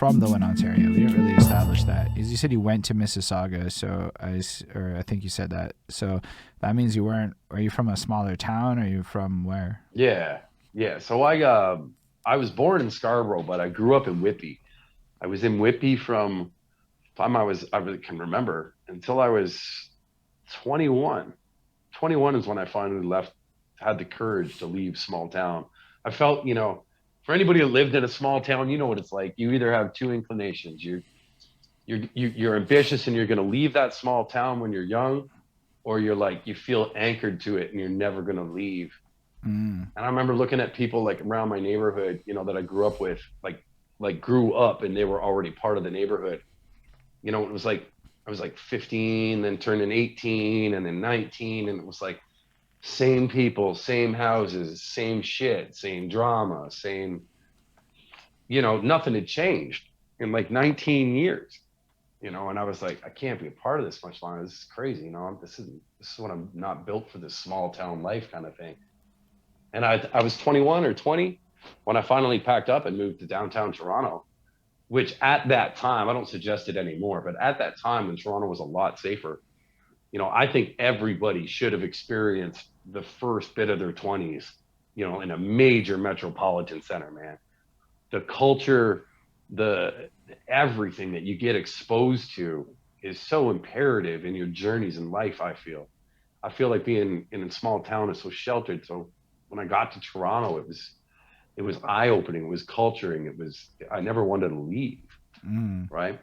from though in Ontario? We didn't really establish that. As you said, you went to Mississauga, or I think you said that. So that means you weren't. Are you from a smaller town? Or are you from where? Yeah, yeah. So I was born in Scarborough, but I grew up in Whitby. I was in Whitby from time I really can remember until I was 21. 21 is when I finally left, had the courage to leave small town. I felt, for anybody who lived in a small town, you know what it's like. You either have two inclinations. You're ambitious and you're going to leave that small town when you're young, or you're like you feel anchored to it and you're never going to leave. Mm. And I remember looking at people like around my neighborhood, that I grew up with, like grew up and they were already part of the neighborhood. It was like I was like 15, then turning 18, and then 19, and it was like same people, same houses, same shit, same drama, same, nothing had changed in like 19 years. And I was like, I can't be a part of this much longer. This is crazy. This is what I'm not built for, this small town life kind of thing. And I was 21 or 20 when I finally packed up and moved to downtown Toronto, which at that time, I don't suggest it anymore, but at that time when Toronto was a lot safer, I think everybody should have experienced the first bit of their 20s, in a major metropolitan center, man. The culture, the everything that you get exposed to is so imperative in your journeys in life, I feel like being in a small town is so sheltered. So when I got to Toronto, it was eye-opening, it was culturing, I never wanted to leave, Mm. right?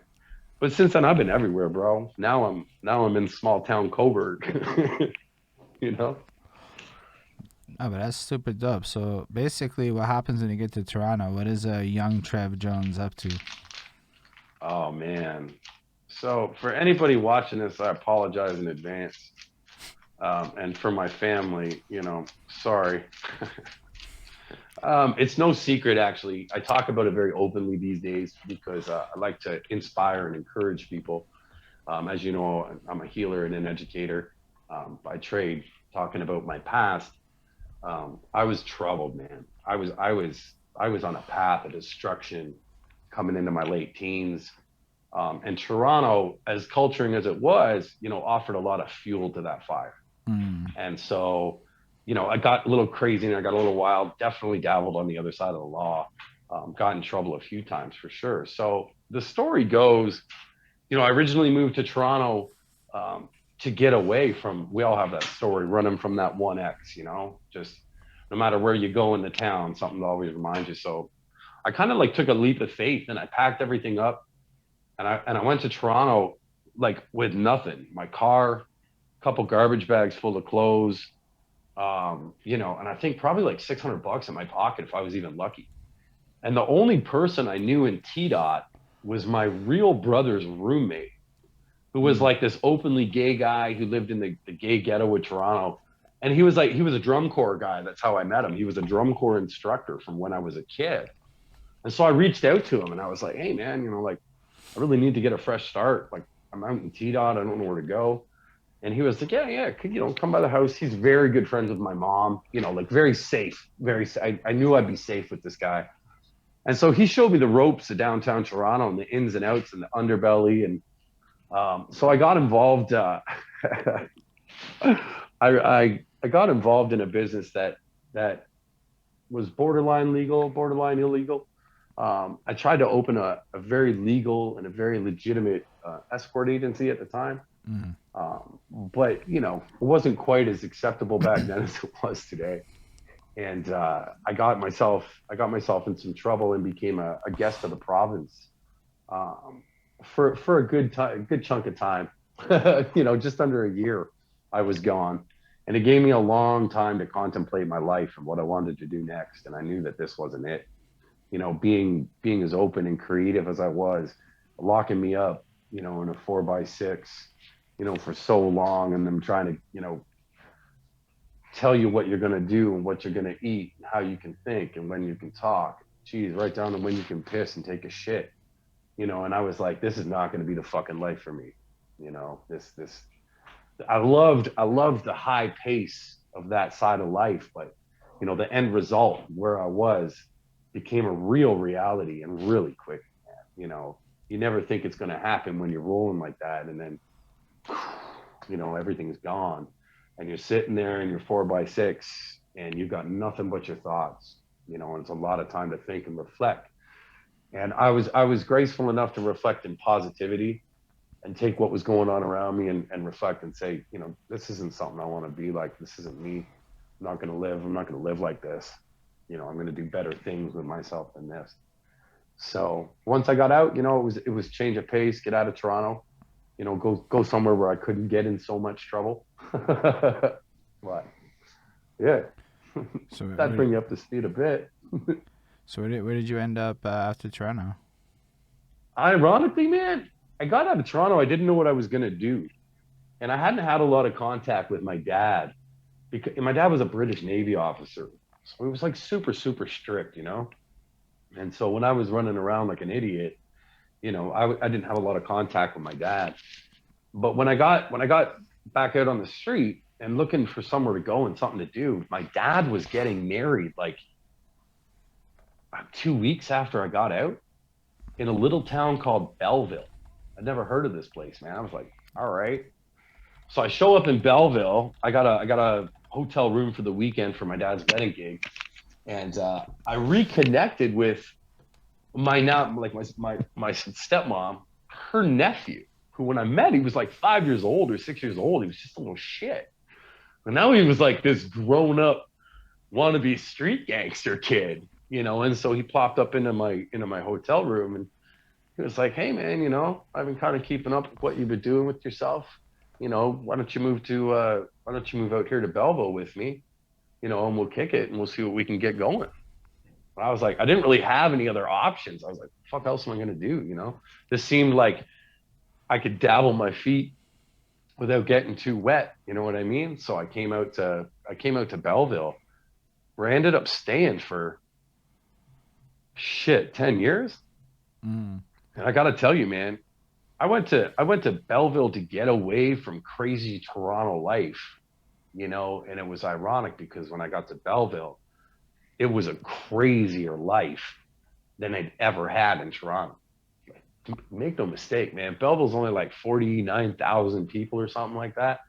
But since then I've been everywhere, bro. Now I'm in small town Coburg. you know? Oh, but that's super dope. So basically, what happens when you get to Toronto? What is a young Trev Jones up to? Oh man. So for anybody watching this, I apologize in advance. And for my family, sorry. It's no secret, actually. I talk about it very openly these days because I like to inspire and encourage people. As you know, I'm a healer and an educator by trade. Talking about my past, I was troubled, man. I was on a path of destruction coming into my late teens. And Toronto, as culturing as it was, offered a lot of fuel to that fire. Mm. And so, I got a little crazy and I got a little wild, definitely dabbled on the other side of the law, got in trouble a few times for sure. So the story goes, I originally moved to Toronto to get away from, we all have that story, running from that one ex, just no matter where you go in the town, something always reminds you. So I kind of like took a leap of faith and I packed everything up and I went to Toronto like with nothing, my car, a couple garbage bags full of clothes, and I think probably like 600 bucks in my pocket if I was even lucky. And the only person I knew in T Dot was my real brother's roommate, who was Mm. like this openly gay guy who lived in the gay ghetto of Toronto. And he was a drum corps guy. That's how I met him. He was a drum corps instructor from when I was a kid. And so I reached out to him and I was like, hey man, like I really need to get a fresh start. Like I'm out in T Dot. I don't know where to go. And he was like, yeah, yeah, could, come by the house. He's very good friends with my mom, like very safe, I knew I'd be safe with this guy. And so he showed me the ropes of downtown Toronto and the ins and outs and the underbelly. And so I got involved. I got involved in a business that was borderline legal, borderline illegal. I tried to open a very legal and a very legitimate escort agency at the time. Mm. But it wasn't quite as acceptable back then as it was today. And I got myself in some trouble and became a guest of the province um, for a good chunk of time. Just under a year, I was gone, and it gave me a long time to contemplate my life and what I wanted to do next. And I knew that this wasn't it. Being as open and creative as I was, locking me up, in a 4x6, for so long, and them trying to, tell you what you're going to do and what you're going to eat and how you can think and when you can talk. Geez, right down to when you can piss and take a shit. And I was like, this is not going to be the fucking life for me. This I loved the high pace of that side of life, but the end result where I was became a real reality and really quick, man. you never think it's going to happen when you're rolling like that. And then, everything's gone, and you're sitting there in your 4x6 and you've got nothing but your thoughts, and it's a lot of time to think and reflect. And I was graceful enough to reflect in positivity and take what was going on around me and reflect and say, this isn't something I want to be like. This isn't me. I'm not going to live like this. I'm going to do better things with myself than this. So once I got out, it was change of pace, get out of Toronto, go somewhere where I couldn't get in so much trouble. But yeah, So that'd bring you up to speed a bit. So where did you end up after Toronto? Ironically, man, I got out of Toronto. I didn't know what I was going to do. And I hadn't had a lot of contact with my dad because my dad was a British Navy officer. So he was like super, super strict, And so when I was running around like an idiot, I didn't have a lot of contact with my dad. But when I got back out on the street and looking for somewhere to go and something to do, my dad was getting married like 2 weeks after I got out in a little town called Belleville. I'd never heard of this place, man. I was like, all right. So I show up in Belleville. I got a hotel room for the weekend for my dad's wedding gig. And I reconnected with my stepmom, her nephew, who when I met, he was like 5 years old or 6 years old. He was just a little shit. But now he was like this grown up wannabe street gangster kid, and so he plopped up into my hotel room and he was like, hey man, I've been kind of keeping up with what you've been doing with yourself. Why don't you move out here to Belleville with me? And we'll kick it and we'll see what we can get going. And I was like, I didn't really have any other options. I was like, fuck else am I going to do? This seemed like I could dabble my feet without getting too wet. You know what I mean? So I came out to Belleville, where I ended up staying for 10 years. And I got to tell you, man, I went to Belleville to get away from crazy Toronto life, and it was ironic because when I got to Belleville, it was a crazier life than I'd ever had in Toronto. Make no mistake, man. Belleville's only like 49,000 people or something like that.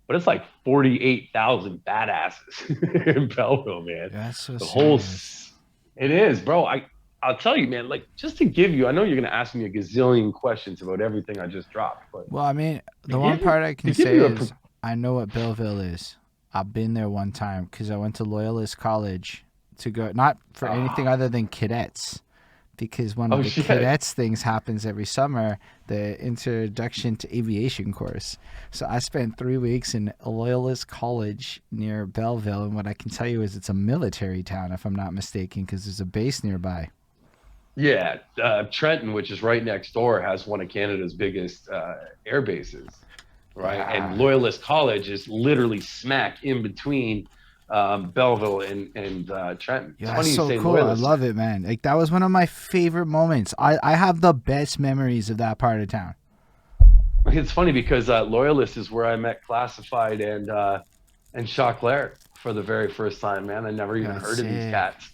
But it's like 48,000 badasses in Belleville, man. That's so the serious. It is, bro. I'll tell you, man, like just to give you, I know you're going to ask me a gazillion questions about everything I just dropped. But Well, I mean, the one part I can say is I know what Belleville is. I've been there one time because I went to Loyalist College to go, not for anything other than cadets, because one of the cadets things happens every summer, the introduction to aviation course. So I spent 3 weeks in a Loyalist College near Belleville, and what I can tell you is it's a military town, if I'm not mistaken, because there's a base nearby. Yeah, Trenton, which is right next door, has one of Canada's biggest air bases, right? Yeah. And Loyalist College is literally smack in between Belleville and Trenton. Yeah, that's so cool. Loyalist. I love it, man. Like that was one of my favorite moments. I have the best memories of that part of town. It's funny because Loyalist is where I met Classified and Choclair for the very first time, man. I never even heard of these cats.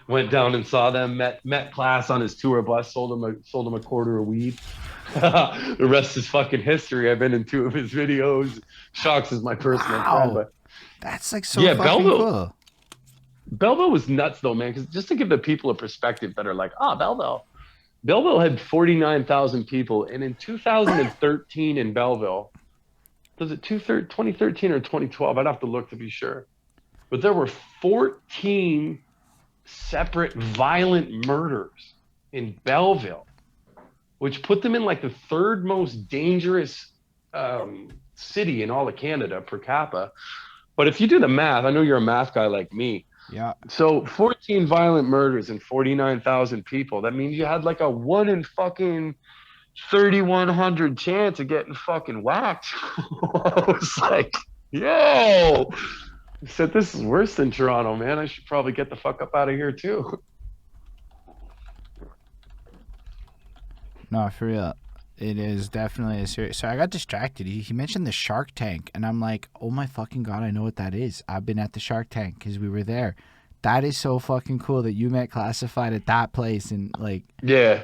Went down and saw them, met Class on his tour bus, sold him a quarter of weed. The rest is fucking history. I've been in 2 of his videos. Shocks is my personal friend, but that's like so fucking cool. Belleville was nuts though, man. Because just to give the people a perspective that are like, Belleville had 49,000 people, and in 2013 in Belleville, was it 2013 or 2012? I'd have to look to be sure, but there were 14 separate violent murders in Belleville, which put them in like the 3rd most dangerous city in all of Canada per capita. But if you do the math, I know you're a math guy like me. Yeah. So 14 violent murders and 49,000 people. That means you had like a 1 in fucking 3,100 chance of getting fucking whacked. I was like, yo. I said, this is worse than Toronto, man. I should probably get the fuck up out of here too. No, for real. It is definitely a serious. So I got distracted. He mentioned the Shark Tank, and I'm like, oh my fucking God, I know what that is. I've been at the Shark Tank because we were there. That is so fucking cool that you met Classified at that place and like. Yeah.